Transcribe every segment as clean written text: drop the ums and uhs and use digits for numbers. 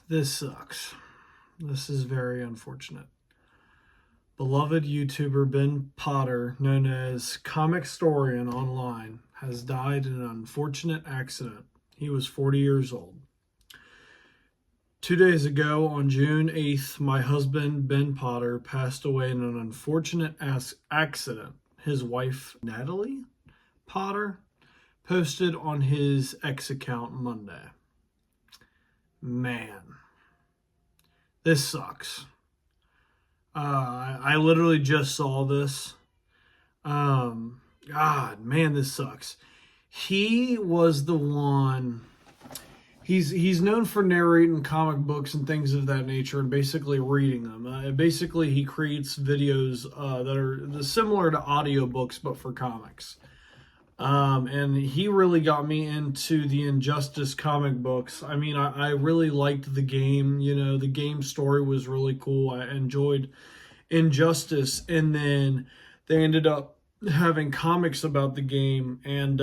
This sucks. This is very unfortunate. Beloved YouTuber Ben Potter, known as Comicstorian online, has died in an unfortunate accident. He was 40 years old. 2 days ago, on June 8th, my husband, Ben Potter, passed away in an unfortunate accident. His wife, Natalie Potter, posted on his X account Monday. Man, this sucks. I literally just saw this. God, man, this sucks. He was the one. He's known for narrating comic books and things of that nature, and basically reading them. Basically, he creates videos that are similar to audiobooks, but for comics. And he really got me into the Injustice comic books. I mean, I really liked the game. You know, the game story was really cool. I enjoyed Injustice, and then they ended up having comics about the game, and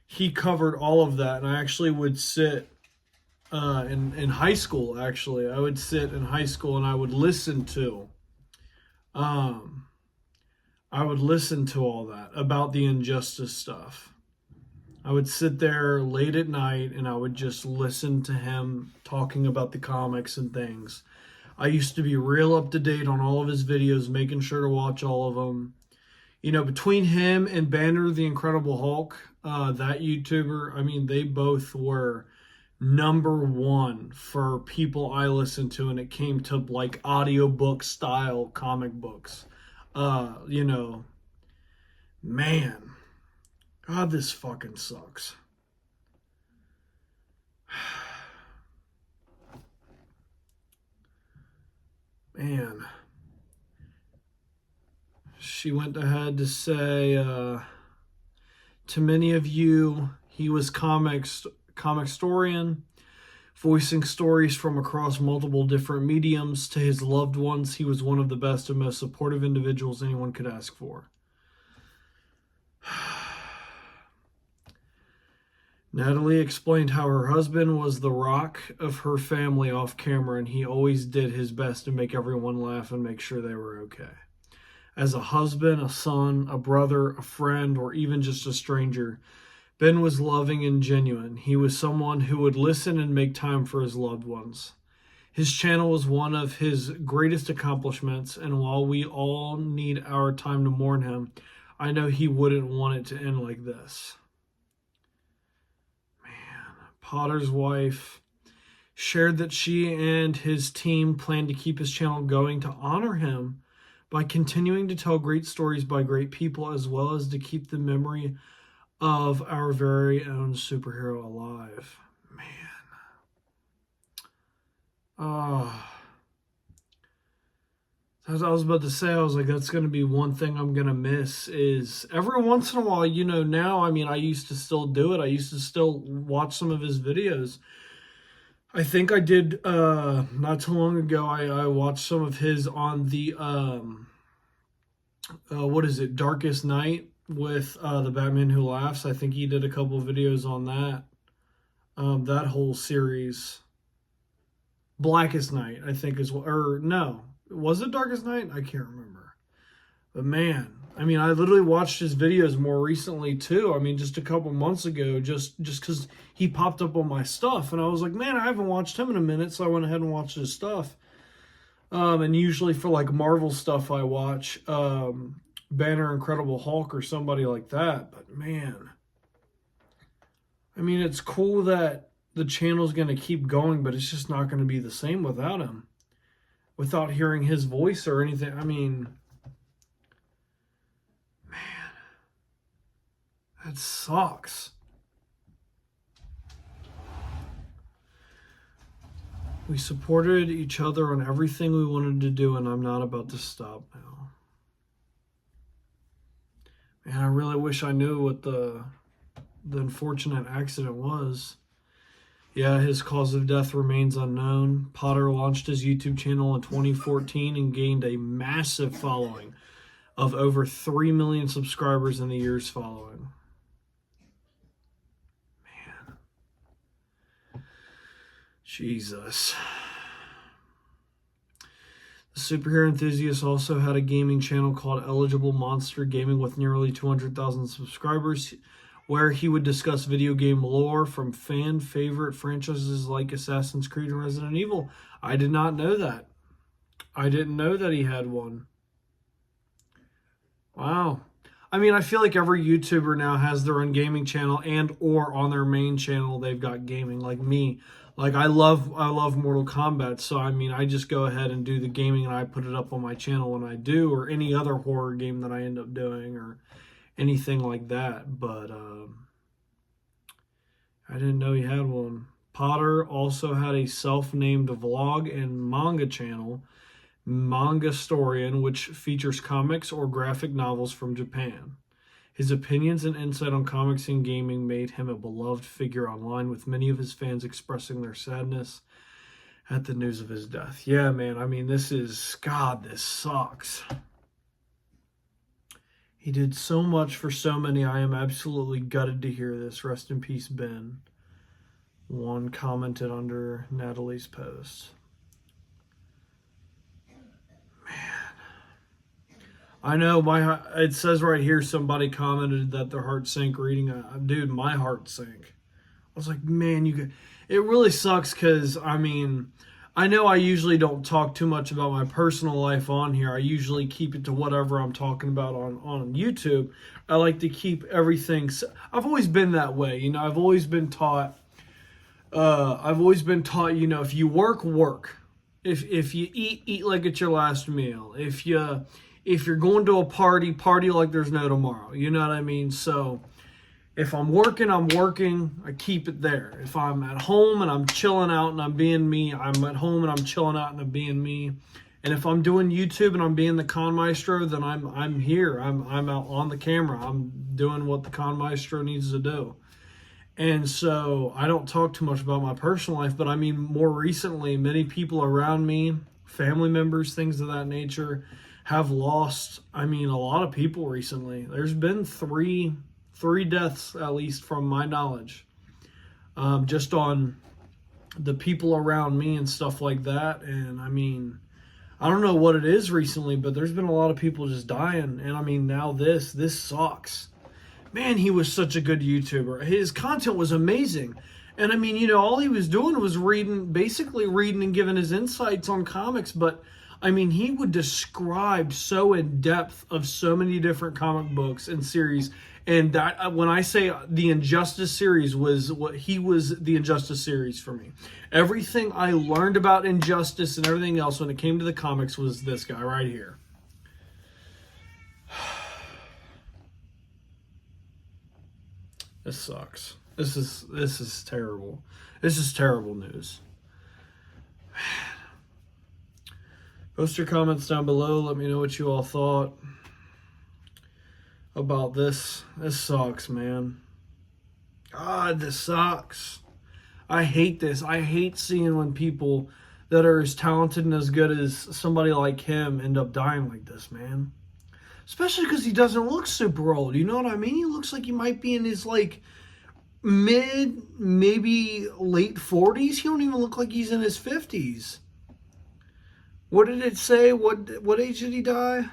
he covered all of that. And I actually would sit in high school. Actually, I would sit in high school and I would listen to all that about the Injustice stuff. I would sit there late at night and I would just listen to him talking about the comics and things. I used to be real up to date on all of his videos, making sure to watch all of them. You know, between him and Banner the Incredible Hulk, that YouTuber, I mean, they both were number one for people I listened to, and it came to like audiobook style comic books. You know, man, God, this fucking sucks. Man. She went ahead to say, to many of you, he was Comicstorian, voicing stories from across multiple different mediums. To his loved ones, he was one of the best and most supportive individuals anyone could ask for. Natalie explained how her husband was the rock of her family off camera, and he always did his best to make everyone laugh and make sure they were okay. As a husband, a son, a brother, a friend, or even just a stranger, Ben was loving and genuine. He was someone who would listen and make time for his loved ones. His channel was one of his greatest accomplishments, and while we all need our time to mourn him, I know he wouldn't want it to end like this. Man, Potter's wife shared that she and his team plan to keep his channel going to honor him by continuing to tell great stories by great people, as well as to keep the memory of our very own superhero alive. Man. As I was about to say, I was like, that's going to be one thing I'm going to miss is every once in a while, you know, now, I mean, I used to still do it. I used to still watch some of his videos. I think I did, not too long ago, I watched some of his on the, what is it, Darkest Night with the Batman Who Laughs. I think he did a couple of videos on that, that whole series. Blackest Night, I think is, or no, was it Darkest Night? I can't remember. But man, I mean, I literally watched his videos more recently too. I mean, just a couple months ago, just because he popped up on my stuff, and I was like, man, I haven't watched him in a minute, so I went ahead and watched his stuff. And usually for like Marvel stuff, I watch Banner, Incredible Hulk, or somebody like that. But man, I mean, it's cool that the channel's going to keep going, but it's just not going to be the same without him, without hearing his voice or anything. I mean, that sucks. We supported each other on everything we wanted to do, and I'm not about to stop now. Man, I really wish I knew what the unfortunate accident was. Yeah, his cause of death remains unknown. Potter launched his YouTube channel in 2014 and gained a massive following of over 3 million subscribers in the years following. Man. Jesus. The superhero enthusiast also had a gaming channel called Eligible Monster Gaming with nearly 200,000 subscribers, where he would discuss video game lore from fan favorite franchises like Assassin's Creed and Resident Evil. I did not know that. I didn't know that he had one. Wow. I mean, I feel like every YouTuber now has their own gaming channel, and or on their main channel they've got gaming, like me. Like I love Mortal Kombat, so I mean I just go ahead and do the gaming and I put it up on my channel when I do, or any other horror game that I end up doing or anything like that. But I didn't know he had one. Potter also had a self-named vlog and manga channel, Mangastorian, which features comics or graphic novels from Japan. His opinions and insight on comics and gaming made him a beloved figure online, with many of his fans expressing their sadness at the news of his death. Yeah, man, I mean, this sucks. He did so much for so many. I am absolutely gutted to hear this. Rest in peace, Ben. One commented under Natalie's post. I know it says right here somebody commented that their heart sank reading it. Dude, my heart sank. I was like, man, it really sucks because, I mean, I know I usually don't talk too much about my personal life on here. I usually keep it to whatever I'm talking about on YouTube. I like to keep everything. I've always been that way. You know, I've always been taught, you know, if you work. If you eat like it's your last meal. If you're going to a party like there's no tomorrow. You know what I mean? So if I'm working, I keep it there. If I'm at home and I'm chilling out and I'm being me, I'm at home and I'm chilling out and I'm being me. And if I'm doing YouTube and I'm being the Con Maestro, then I'm here. I'm out on the camera. I'm doing what the Con Maestro needs to do. And so I don't talk too much about my personal life, but I mean, more recently, many people around me, family members, things of that nature, have lost, I mean, a lot of people recently. There's been three deaths, at least from my knowledge, just on the people around me and stuff like that. And I mean, I don't know what it is recently, but there's been a lot of people just dying. And I mean, now this sucks. Man, he was such a good YouTuber. His content was amazing. And I mean, you know, all he was doing was basically reading and giving his insights on comics. But I mean, he would describe so in depth of so many different comic books and series. And that, when I say the Injustice series was the Injustice series for me. Everything I learned about Injustice and everything else when it came to the comics was this guy right here. This sucks. This is terrible. This is terrible news. Post your comments down below. Let me know what you all thought about this. This sucks, man. God, this sucks. I hate this. I hate seeing when people that are as talented and as good as somebody like him end up dying like this, man. Especially because he doesn't look super old. You know what I mean? He looks like he might be in his, like, mid, maybe late 40s. He don't even look like he's in his 50s. What did it say? What age did he die?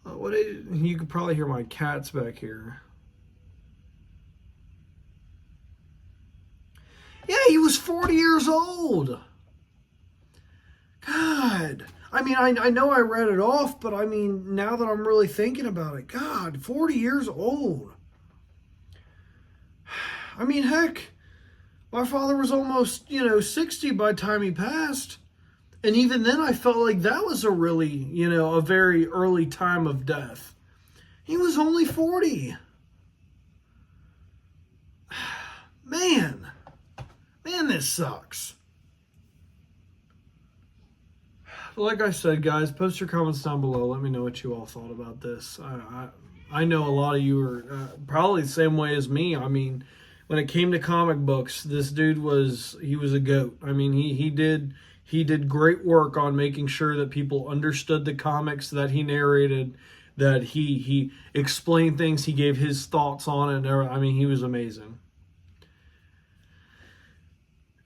What age? You could probably hear my cats back here. Yeah, he was 40 years old. God. I mean, I know I read it off, but I mean, now that I'm really thinking about it, God, 40 years old. I mean, heck, my father was almost, 60 by the time he passed. And even then, I felt like that was a really, a very early time of death. He was only 40. Man, this sucks. But like I said, guys, post your comments down below. Let me know what you all thought about this. I know a lot of you are probably the same way as me. I mean, when it came to comic books, this dude was a goat. I mean, he did great work on making sure that people understood the comics that he narrated, that he explained things, he gave his thoughts on it. I mean, he was amazing.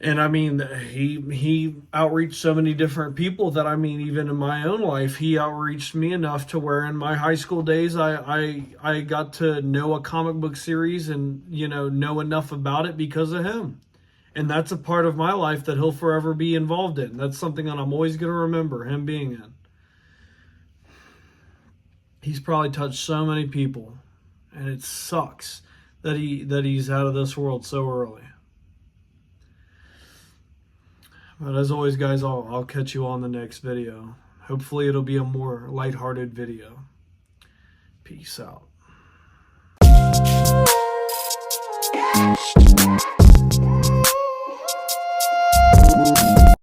And I mean, he outreached so many different people that, I mean, even in my own life, he outreached me enough to where in my high school days, I got to know a comic book series and, know enough about it because of him. And that's a part of my life that he'll forever be involved in. That's something that I'm always going to remember him being in. He's probably touched so many people, and it sucks that he's out of this world so early. But as always, guys, I'll catch you on the next video. Hopefully it'll be a more lighthearted video. Peace out.